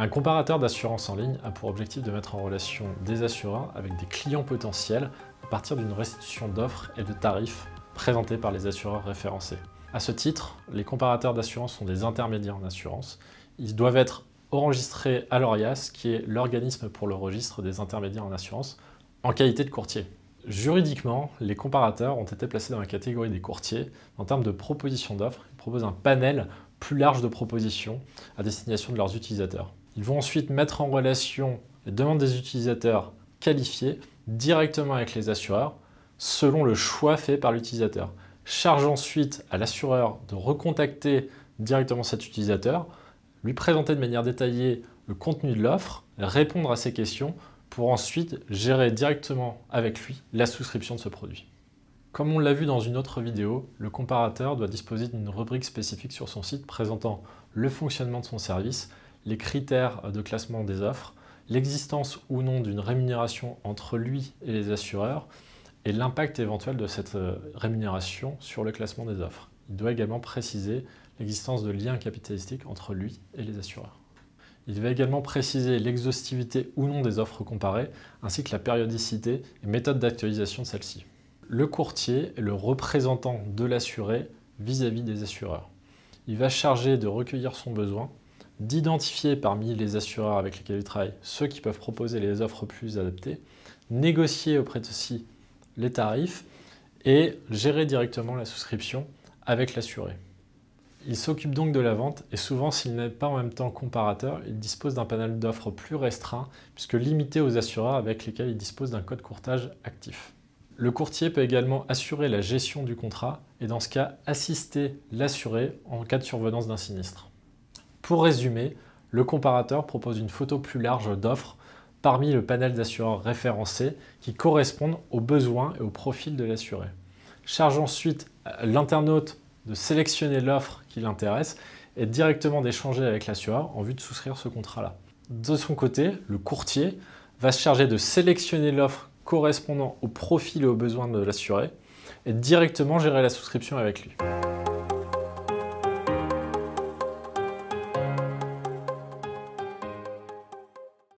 Un comparateur d'assurance en ligne a pour objectif de mettre en relation des assureurs avec des clients potentiels à partir d'une restitution d'offres et de tarifs présentés par les assureurs référencés. À ce titre, les comparateurs d'assurance sont des intermédiaires en assurance. Ils doivent être enregistrés à l'ORIAS, qui est l'organisme pour le registre des intermédiaires en assurance, en qualité de courtier. Juridiquement, les comparateurs ont été placés dans la catégorie des courtiers. En termes de proposition d'offres, ils proposent un panel plus large de propositions à destination de leurs utilisateurs. Ils vont ensuite mettre en relation les demandes des utilisateurs qualifiés directement avec les assureurs selon le choix fait par l'utilisateur. Charge ensuite à l'assureur de recontacter directement cet utilisateur, lui présenter de manière détaillée le contenu de l'offre, répondre à ses questions pour ensuite gérer directement avec lui la souscription de ce produit. Comme on l'a vu dans une autre vidéo, le comparateur doit disposer d'une rubrique spécifique sur son site présentant le fonctionnement de son service, les critères de classement des offres, l'existence ou non d'une rémunération entre lui et les assureurs et l'impact éventuel de cette rémunération sur le classement des offres. Il doit également préciser l'existence de liens capitalistiques entre lui et les assureurs. Il va également préciser l'exhaustivité ou non des offres comparées, ainsi que la périodicité et méthode d'actualisation de celle-ci. Le courtier est le représentant de l'assuré vis-à-vis des assureurs. Il va charger de recueillir son besoin, d'identifier parmi les assureurs avec lesquels il travaille ceux qui peuvent proposer les offres plus adaptées, négocier auprès de ceux-ci les tarifs et gérer directement la souscription avec l'assuré. Il s'occupe donc de la vente et souvent, s'il n'est pas en même temps comparateur, il dispose d'un panel d'offres plus restreint puisque limité aux assureurs avec lesquels il dispose d'un code courtage actif. Le courtier peut également assurer la gestion du contrat et dans ce cas assister l'assuré en cas de survenance d'un sinistre. Pour résumer, le comparateur propose une photo plus large d'offres parmi le panel d'assureurs référencés qui correspondent aux besoins et au profil de l'assuré. Charge ensuite l'internaute de sélectionner l'offre qui l'intéresse et directement d'échanger avec l'assureur en vue de souscrire ce contrat-là. De son côté, le courtier va se charger de sélectionner l'offre correspondant au profil et aux besoins de l'assuré et directement gérer la souscription avec lui.